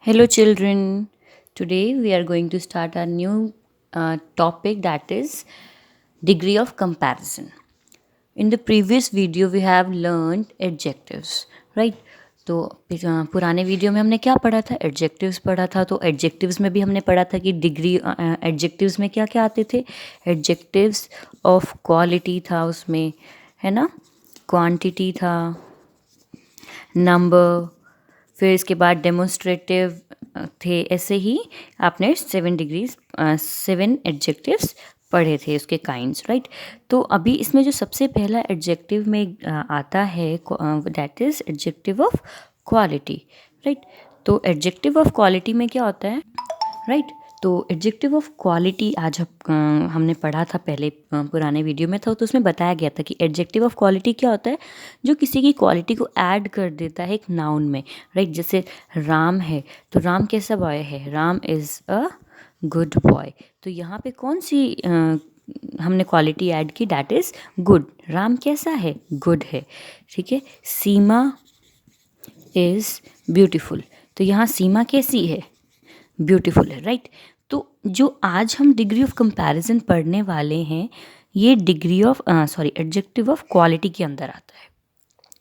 Hello, children. Today we are going to start our new topic, that is degree of comparison. In the previous video, we have learned adjectives, right? तो पुराने video में हमने क्या पढ़ा था? Adjectives पढ़ा था। तो एडजेक्टिव्स में भी हमने पढ़ा था कि डिग्री एडजेक्टिव्स में क्या क्या आते थे? एडजेक्टिव्स ऑफ क्वालिटी था उसमें, है ना? क्वांटिटी था, नंबर, फिर इसके बाद डेमोन्स्ट्रेटिव थे। ऐसे ही आपने 7 एडजेक्टिव्स पढ़े थे, उसके काइंड्स, राइट। तो अभी इसमें जो सबसे पहला एडजेक्टिव में आता है, that is adjective of quality, right. तो एडजेक्टिव ऑफ क्वालिटी में क्या होता है, राइट। तो एडजेक्टिव ऑफ क्वालिटी आज हमने पढ़ा था पहले, पुराने वीडियो में था, तो उसमें बताया गया था कि एडजेक्टिव ऑफ क्वालिटी क्या होता है, जो किसी की क्वालिटी को ऐड कर देता है एक नाउन में, राइट। जैसे राम है, तो राम कैसा बॉय है? Ram is a good boy. तो यहाँ पे कौन सी हमने क्वालिटी ऐड की? That is good. राम कैसा है? गुड है, ठीक है। सीमा इज़ ब्यूटीफुल, तो यहाँ सीमा कैसी है? ब्यूटीफुल है, राइट। तो जो आज हम डिग्री ऑफ कंपैरिजन पढ़ने वाले हैं, ये degree of adjective of quality के अंदर आता है,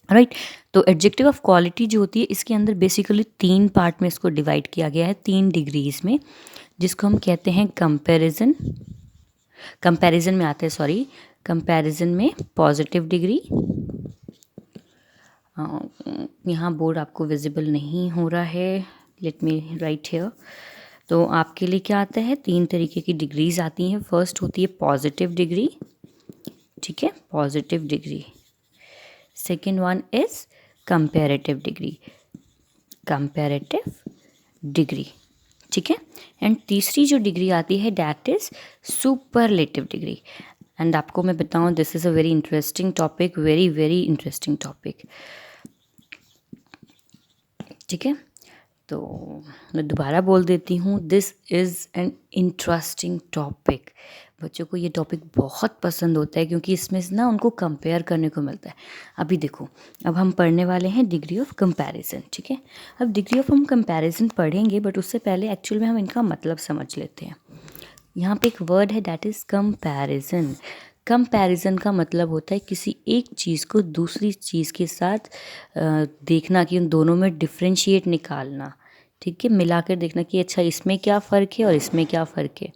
राइट। तो एडजेक्टिव ऑफ क्वालिटी जो होती है, इसके अंदर बेसिकली 3 पार्ट में इसको डिवाइड किया गया है, 3 डिग्रीज में, जिसको हम कहते हैं कंपैरिजन में आते हैं, कंपैरिजन में पॉजिटिव डिग्री। यहाँ बोर्ड आपको विजिबल नहीं हो रहा है, लेट मी राइट हियर। तो आपके लिए क्या आता है? 3 तरीके की डिग्रीज आती हैं। फर्स्ट होती है पॉजिटिव डिग्री, ठीक है, positive degree. Second one is comparative degree, comparative degree, ठीक है। एंड तीसरी जो डिग्री आती है, that is superlative degree. And आपको मैं बताऊं, this is a very interesting topic, very very interesting topic, ठीक है। तो मैं दोबारा बोल देती हूँ, this is an interesting topic. बच्चों को ये टॉपिक बहुत पसंद होता है, क्योंकि इसमें से ना उनको कंपेयर करने को मिलता है। अभी देखो, अब हम पढ़ने वाले हैं डिग्री ऑफ कंपैरिजन, ठीक है। अब डिग्री ऑफ हम कंपैरिजन पढ़ेंगे, बट उससे पहले एक्चुअल में हम इनका मतलब समझ लेते हैं। यहाँ पे एक वर्ड है, दैट इज़ कंपैरिजन। कंपैरिजन का मतलब होता है किसी एक चीज़ को दूसरी चीज़ के साथ देखना, कि उन दोनों में डिफ्रेंशिएट निकालना, ठीक है, मिलाकर देखना कि अच्छा इसमें क्या फ़र्क है और इसमें क्या फ़र्क है,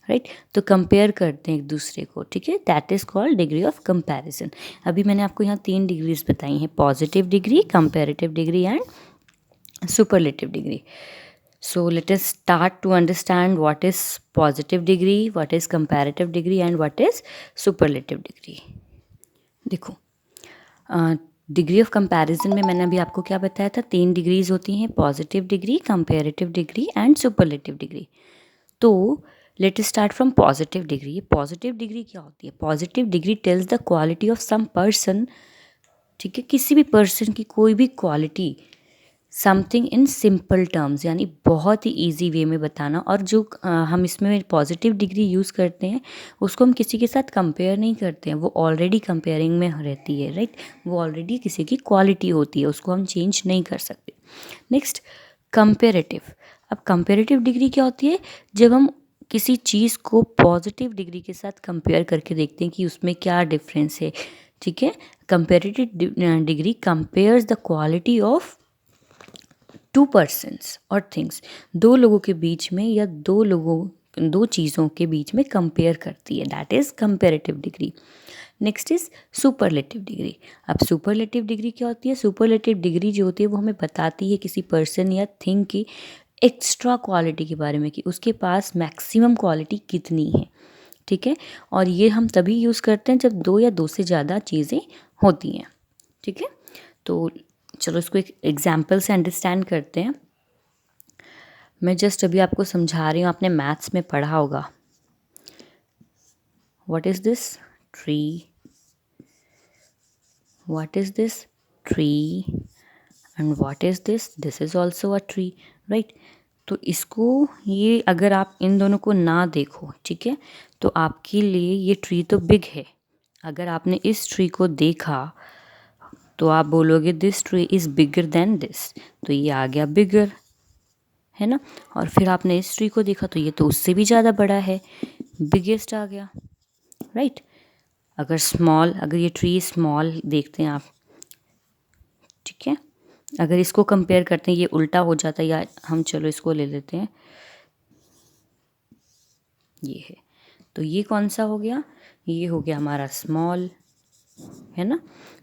राइट। तो कंपेयर करते हैं एक दूसरे को, ठीक है, that is called degree of comparison. अभी मैंने आपको यहाँ 3 डिग्रीज बताई हैं, positive degree, comparative degree and superlative degree. So let us start to understand what is positive degree, what is comparative degree and what is superlative degree. देखो, degree of comparison में मैंने अभी आपको क्या बताया था? 3 डिग्रीज होती हैं, positive degree, comparative degree and superlative degree. तो let us start from positive degree. Positive degree क्या होती है? Positive degree tells the quality of some person, ठीक है, किसी भी पर्सन की कोई भी quality, something in simple terms, यानी बहुत ही ईजी वे में बताना। और जो हम इसमें पॉजिटिव डिग्री यूज़ करते हैं, उसको हम किसी के साथ कंपेयर नहीं करते हैं, वो ऑलरेडी कंपेयरिंग में रहती है, राइट। वो ऑलरेडी किसी की क्वालिटी होती है, उसको हम चेंज नहीं कर सकते। Next, comparative. अब कंपेरेटिव डिग्री क्या होती है? जब हम किसी चीज़ को पॉजिटिव डिग्री के साथ कंपेयर करके देखते हैं कि उसमें क्या डिफरेंस है, ठीक है। Comparative degree compares the quality of 2 persons और थिंग्स, 2 लोगों के बीच में या 2 चीज़ों के बीच में कंपेयर करती है, that is comparative degree. Next is superlative degree. अब सुपरलेटिव डिग्री क्या होती है? सुपरलेटिव डिग्री जो होती है, वो हमें बताती है किसी पर्सन या थिंग की एक्स्ट्रा क्वालिटी के बारे में, कि उसके पास मैक्सिमम क्वालिटी कितनी है, ठीक है। और ये हम तभी यूज़ करते हैं जब 2 या 2 से ज़्यादा चीज़ें होती हैं, ठीक है। तो चलो इसको एक एग्जाम्पल से अंडरस्टैंड करते हैं। मैं जस्ट अभी आपको समझा रही हूँ, आपने मैथ्स में पढ़ा होगा। What is this? Tree. What is this? Tree. And what is this? This is also a tree, right. तो इसको, ये अगर आप इन दोनों को ना देखो, ठीक है, तो आपके लिए ये ट्री तो बिग है। अगर आपने इस ट्री को देखा, तो आप बोलोगे this tree is bigger than this, तो ये आ गया बिगर, है ना। और फिर आपने इस ट्री को देखा तो ये तो उससे भी ज़्यादा बड़ा है, बिगेस्ट आ गया, राइट। अगर ये ट्री स्मॉल देखते हैं आप, ठीक है, अगर इसको कंपेयर करते हैं ये उल्टा हो जाता है, या हम चलो इसको ले लेते हैं, ये है, तो ये कौन सा हो गया, ये हो गया हमारा स्मॉल, है ना।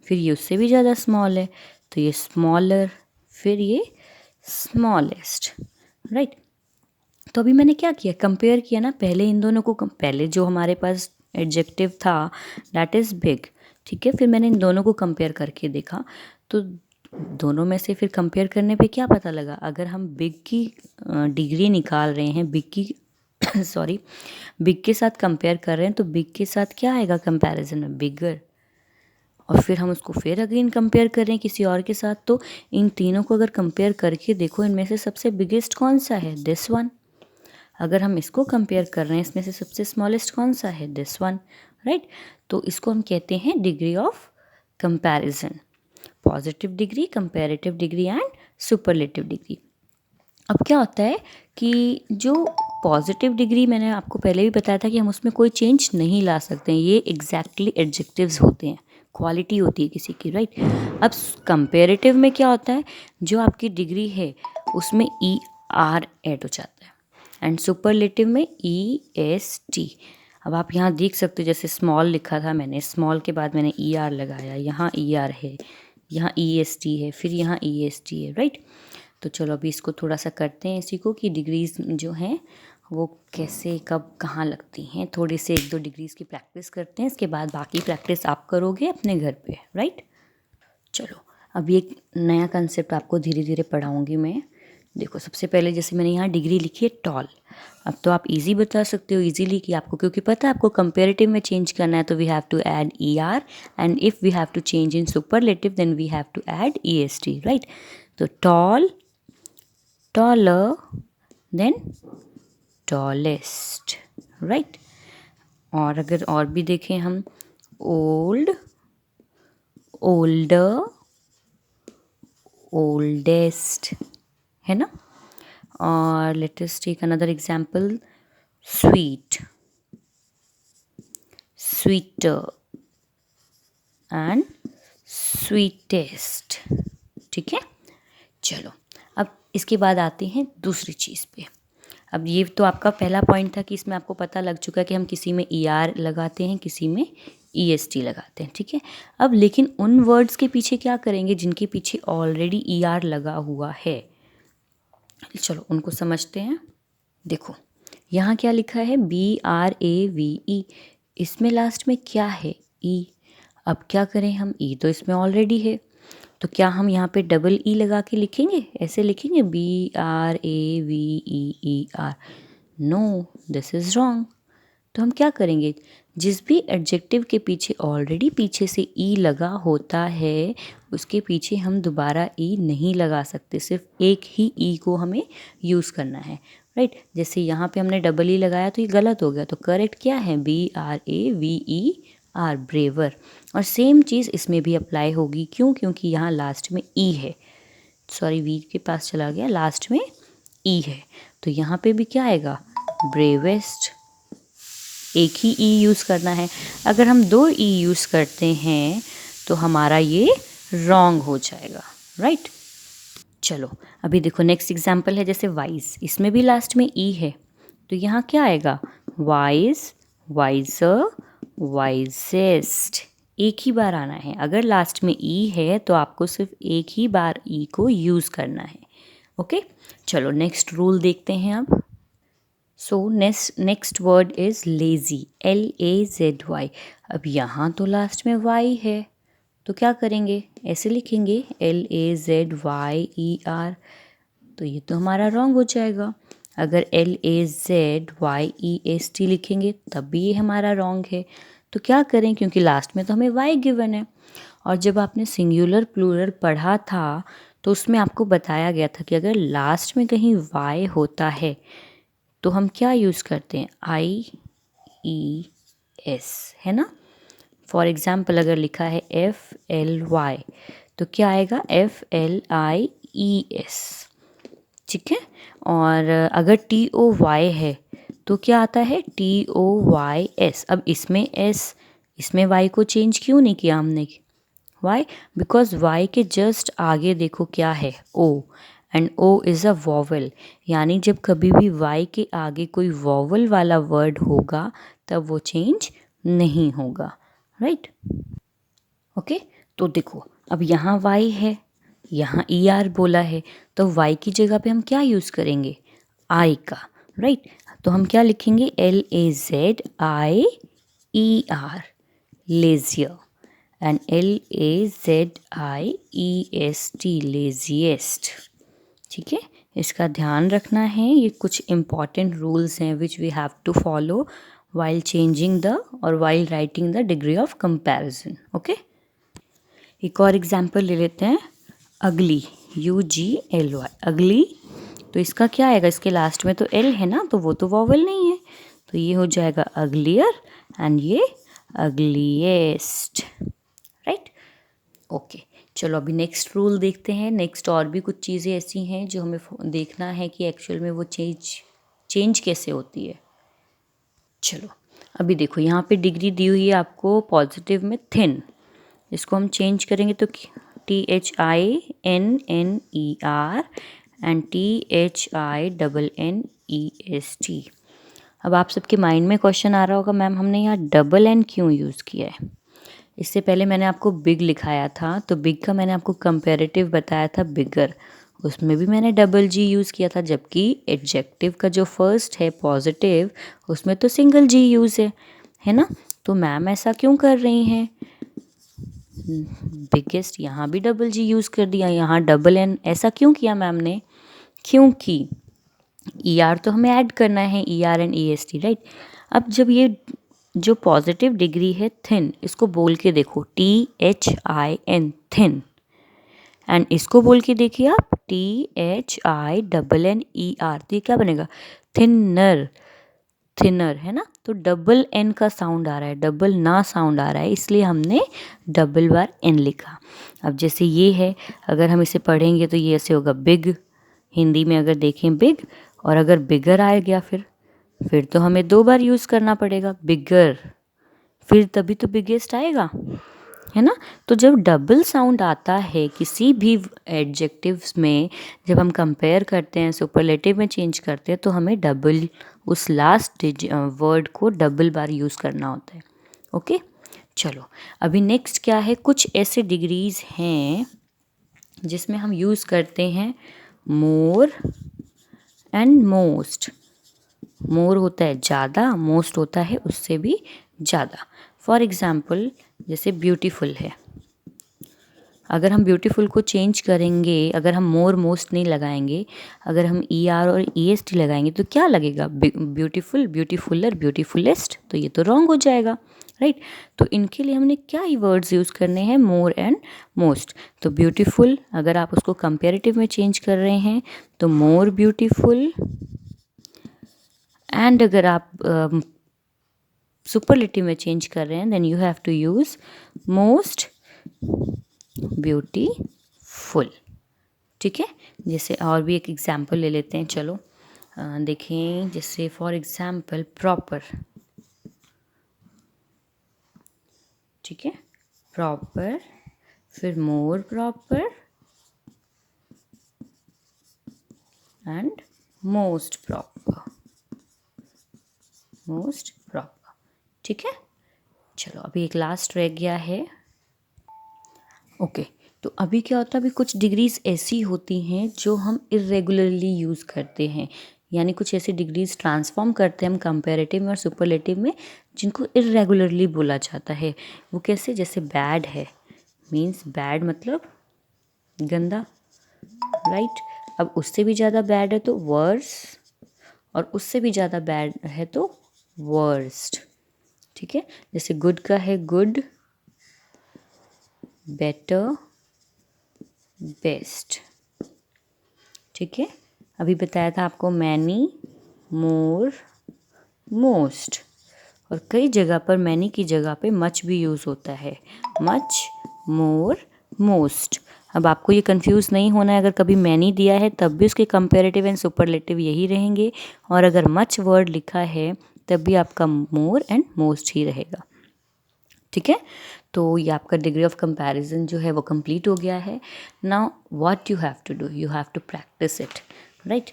फिर ये उससे भी ज़्यादा स्मॉल है, तो ये स्मॉलर, फिर ये स्मॉलेस्ट, राइट। तो अभी मैंने क्या किया, कंपेयर किया ना, पहले इन दोनों को पहले जो हमारे पास एडजेक्टिव था दैट इज़ बिग, ठीक है, फिर मैंने इन दोनों को कंपेयर करके देखा, तो दोनों में से फिर कंपेयर करने पे क्या पता लगा, अगर हम बिग की डिग्री निकाल रहे हैं, बिग की सॉरी बिग के साथ कंपेयर कर रहे हैं, तो बिग के साथ क्या आएगा कंपैरिजन में, बिगर। और फिर हम उसको फिर अगेन कंपेयर करें किसी और के साथ, तो इन तीनों को अगर कंपेयर करके देखो, इनमें से सबसे बिगेस्ट कौन सा है, दिस वन। अगर हम इसको कंपेयर कर रहे हैं, इसमें से सबसे स्मॉलेस्ट कौन सा है, दिस वन, राइट। तो इसको हम कहते हैं degree of comparison, positive degree, comparative degree and superlative degree. अब क्या होता है कि जो पॉजिटिव डिग्री, मैंने आपको पहले भी बताया था कि हम उसमें कोई चेंज नहीं ला सकते हैं, ये एग्जैक्टली एडजेक्टिव्स होते हैं, क्वालिटी होती है किसी की, राइट। अब कंपेरेटिव में क्या होता है, जो आपकी डिग्री है उसमें ई आर ऐड हो जाता है, एंड सुपरलेटिव में ई एस टी। अब आप यहाँ देख सकते हो, जैसे स्मॉल लिखा था मैंने, स्मॉल के बाद मैंने ई आर लगाया, यहाँ ई आर है, यहाँ ई एस टी है, फिर यहाँ ई एस टी है, राइट। तो चलो अभी इसको थोड़ा सा करते हैं, इसी को कि डिग्रीज जो हैं वो कैसे कब कहाँ लगती हैं, थोड़ी से 1-2 डिग्रीज की प्रैक्टिस करते हैं, इसके बाद बाकी प्रैक्टिस आप करोगे अपने घर पे, राइट। चलो अभी एक नया कंसेप्ट आपको धीरे धीरे पढ़ाऊँगी मैं। देखो सबसे पहले जैसे मैंने यहाँ डिग्री लिखी है टॉल, अब तो आप इजी बता सकते हो इजीली कि आपको, क्योंकि पता है आपको कंपेरेटिव में चेंज करना है, तो we have to add E R, and if we have to change in superlative then we have to add E S T, right. तो tall, taller, then tallest, right। और अगर और भी देखें हम, old, older, oldest, है ना। और let us take another example, sweet, sweeter and sweetest, ठीक है। चलो अब इसके बाद आते हैं दूसरी चीज़ पे। अब ये तो आपका पहला पॉइंट था कि इसमें आपको पता लग चुका है कि हम किसी में ई आर लगाते हैं, किसी में ई एस टी लगाते हैं, ठीक है। अब लेकिन उन वर्ड्स के पीछे क्या करेंगे जिनके पीछे ऑलरेडी ई आर लगा हुआ है, चलो उनको समझते हैं। देखो यहाँ क्या लिखा है, BRAVE, इसमें लास्ट में क्या है, ई। अब क्या करें हम, ई तो इसमें ऑलरेडी है, तो क्या हम यहाँ पे डबल ई लगा के लिखेंगे, ऐसे लिखेंगे BRAVEER, no this is wrong. तो हम क्या करेंगे, जिस भी एडजेक्टिव के पीछे ऑलरेडी पीछे से ई लगा होता है उसके पीछे हम दोबारा ई नहीं लगा सकते, सिर्फ एक ही ई को हमें यूज़ करना है, राइट। जैसे यहाँ पे हमने डबल ई लगाया तो ये गलत हो गया, तो करेक्ट क्या है, BRAVER, ब्रेवर। और सेम चीज़ इसमें भी अप्लाई होगी, क्यों, क्योंकि यहाँ लास्ट में ई है, सॉरी वी के पास चला गया, लास्ट में ई है, तो यहाँ पे भी क्या आएगा, ब्रेवेस्ट, एक ही ई यूज़ करना है। अगर हम 2 ई यूज़ करते हैं तो हमारा ये रॉन्ग हो जाएगा, राइट। चलो अभी देखो नेक्स्ट एग्जाम्पल है, जैसे वाइज, इसमें भी लास्ट में ई है, तो यहाँ क्या आएगा, वाइज, वाइजर, वाइजेस्ट, एक ही बार आना है। अगर लास्ट में ई है तो आपको सिर्फ एक ही बार ई को यूज़ करना है, ओके। चलो नेक्स्ट रूल देखते हैं अब। So next word is lazy, LAZY। अब यहाँ तो लास्ट में वाई है, तो क्या करेंगे, ऐसे लिखेंगे LAZYER, तो ये तो हमारा रॉन्ग हो जाएगा। अगर LAZYEST लिखेंगे तब भी ये हमारा रॉन्ग है। तो क्या करें, क्योंकि लास्ट में तो हमें वाई गिवन है, और जब आपने सिंगुलर प्लूरल पढ़ा था तो उसमें आपको बताया गया था कि अगर लास्ट में कहीं वाई होता है तो हम क्या यूज़ करते हैं, IES, है ना। फॉर एग्ज़ाम्पल अगर लिखा है FLY तो क्या आएगा, FLIES, ठीक है। और अगर TOY है तो क्या आता है, TOYS। अब इसमें S, इसमें Y को चेंज क्यों नहीं किया हमने? वाई? बिकॉज Y के जस्ट आगे देखो क्या है, O, and O is a vowel. यानी जब कभी भी Y के आगे कोई वॉवल वाला वर्ड होगा तब वो चेंज नहीं होगा, राइट? ओके, तो देखो अब यहाँ Y है, यहाँ ER बोला है, तो Y की जगह पे हम क्या यूज़ करेंगे, I का, राइट? तो हम क्या लिखेंगे, LAZIER, leisure, and LAZIEST, laziest. ठीक है, इसका ध्यान रखना है, ये कुछ इम्पॉर्टेंट रूल्स हैं which we have to follow while changing the और while writing the degree of comparison. Okay, एक और एग्जाम्पल ले लेते हैं, अगली, UGLY, अगली। तो इसका क्या आएगा, इसके लास्ट में तो L है ना, तो वो तो वॉवल नहीं है, तो ये हो जाएगा अगलियर, एंड ये अगलीएस्ट, राइट? ओके, चलो अभी नेक्स्ट रूल देखते हैं। नेक्स्ट और भी कुछ चीज़ें ऐसी हैं जो हमें देखना है कि एक्चुअल में वो चेंज कैसे होती है। चलो अभी देखो, यहाँ पे डिग्री दी हुई है आपको पॉजिटिव में थिन, इसको हम चेंज करेंगे तो THINNER एंड THINNEST। अब आप सबके माइंड में क्वेश्चन आ रहा होगा, मैम हमने यहाँ डबल एन क्यों यूज़ किया है? इससे पहले मैंने आपको बिग लिखाया था, तो बिग का मैंने आपको कंपैरेटिव बताया था बिगर, उसमें भी मैंने डबल जी यूज़ किया था, जबकि एडजेक्टिव का जो फर्स्ट है पॉजिटिव, उसमें तो सिंगल जी यूज़ है ना? तो मैम ऐसा क्यों कर रही हैं? बिगेस्ट यहाँ भी डबल जी यूज़ कर दिया, यहाँ डबल एन, ऐसा क्यों किया मैम ने? क्योंकि ER तो हमें ऐड करना है, ER एंड EST, राइट? अब जब ये जो पॉजिटिव डिग्री है थिन, इसको बोल के देखो, THIN, थिन, एंड इसको बोल के देखिए आप, THINNER, तो ये क्या बनेगा, थिनर, थिनर, है ना? तो डबल एन का साउंड आ रहा है, डबल ना साउंड आ रहा है, इसलिए हमने डबल बार एन लिखा। अब जैसे ये है, अगर हम इसे पढ़ेंगे तो ये ऐसे होगा बिग, हिंदी में अगर देखें बिग, और अगर बिगर आ गया फिर तो हमें 2 बार यूज़ करना पड़ेगा, बिगर, फिर तभी तो बिगेस्ट आएगा, है ना? तो जब डबल साउंड आता है किसी भी एडजेक्टिव्स में, जब हम कंपेयर करते हैं, सुपरलेटिव में चेंज करते हैं, तो हमें डबल, उस लास्ट वर्ड को डबल बार यूज़ करना होता है। ओके, चलो अभी नेक्स्ट क्या है, कुछ ऐसे डिग्रीज हैं जिसमें हम यूज़ करते हैं मोर एंड मोस्ट। मोर होता है ज़्यादा, मोस्ट होता है उससे भी ज़्यादा। फॉर एग्ज़ाम्पल जैसे ब्यूटीफुल है, अगर हम ब्यूटीफुल को चेंज करेंगे, अगर हम मोर मोस्ट नहीं लगाएंगे, अगर हम ER और EST लगाएंगे तो क्या लगेगा, ब्यूटीफुल, ब्यूटीफुलर, ब्यूटीफुलेस्ट, तो ये तो रॉन्ग हो जाएगा, राइट? तो इनके लिए हमने क्या ही वर्ड्स यूज़ करने हैं, मोर एंड मोस्ट। तो ब्यूटीफुल अगर आप उसको कंपेरेटिव में चेंज कर रहे हैं तो मोर ब्यूटीफुल, एंड अगर आप सुपरलेटिव में चेंज कर रहे हैं then you have to use most beautiful. ठीक है, जैसे और भी एक एग्जाम्पल ले लेते हैं, चलो देखें, जैसे फॉर एग्जाम्पल प्रॉपर, ठीक है, प्रॉपर, फिर more proper and most proper, most proper. ठीक है, चलो अभी एक लास्ट रह गया है। ओके, तो अभी क्या होता है, अभी कुछ डिग्रीज ऐसी होती हैं जो हम इरेगुलरली यूज़ करते हैं, यानी कुछ ऐसी डिग्रीज ट्रांसफॉर्म करते हैं हम कंपैरेटिव में और सुपरलेटिव में, जिनको इरेगुलरली बोला जाता है। वो कैसे, जैसे बैड है, मीन्स बैड मतलब गंदा, राइट? अब उससे भी ज़्यादा बैड है तो वर्स, और उससे भी ज़्यादा बैड है तो वर्स्ट। ठीक है, जैसे गुड का है गुड, बेटर, बेस्ट। ठीक है, अभी बताया था आपको मैनी, मोर, मोस्ट, और कई जगह पर मैनी की जगह पे मच भी यूज़ होता है, मच, मोर, मोस्ट। अब आपको ये कंफ्यूज नहीं होना है, अगर कभी मैनी दिया है तब भी उसके कंपेरेटिव एंड सुपरलेटिव यही रहेंगे, और अगर मच वर्ड लिखा है तब भी आपका मोर एंड मोस्ट ही रहेगा। ठीक है, तो ये आपका डिग्री ऑफ कंपैरिजन जो है वो कंप्लीट हो गया है। Now what you have to do, you have to practice it, right.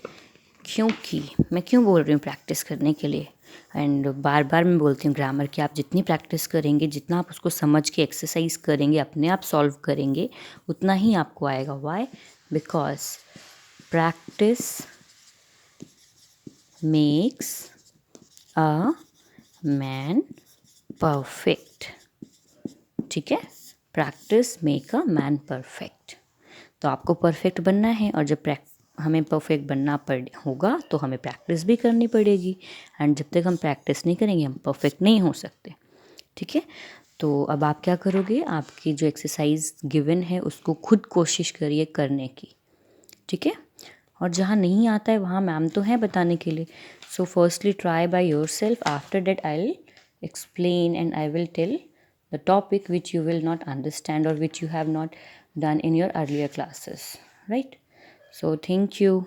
क्योंकि मैं क्यों बोल रही हूँ प्रैक्टिस करने के लिए, एंड बार बार मैं बोलती हूँ ग्रामर की, आप जितनी प्रैक्टिस करेंगे, जितना आप उसको समझ के एक्सरसाइज करेंगे, अपने आप सॉल्व करेंगे, उतना ही आपको आएगा। Why? Because practice makes a man perfect. ठीक है, practice make a man perfect. तो आपको परफेक्ट बनना है, और जब हमें परफेक्ट बनना होगा तो हमें प्रैक्टिस भी करनी पड़ेगी, एंड जब तक हम प्रैक्टिस नहीं करेंगे हम परफेक्ट नहीं हो सकते। ठीक है, तो अब आप क्या करोगे, आपकी जो एक्सरसाइज गिवन है उसको खुद कोशिश करिए करने की। ठीक है, और जहाँ नहीं आता है वहाँ मैम तो हैं बताने के लिए। So firstly try by your self, after that I will explain and I will tell the topic which you will not understand or which you have not done in your earlier classes, right? So thank you.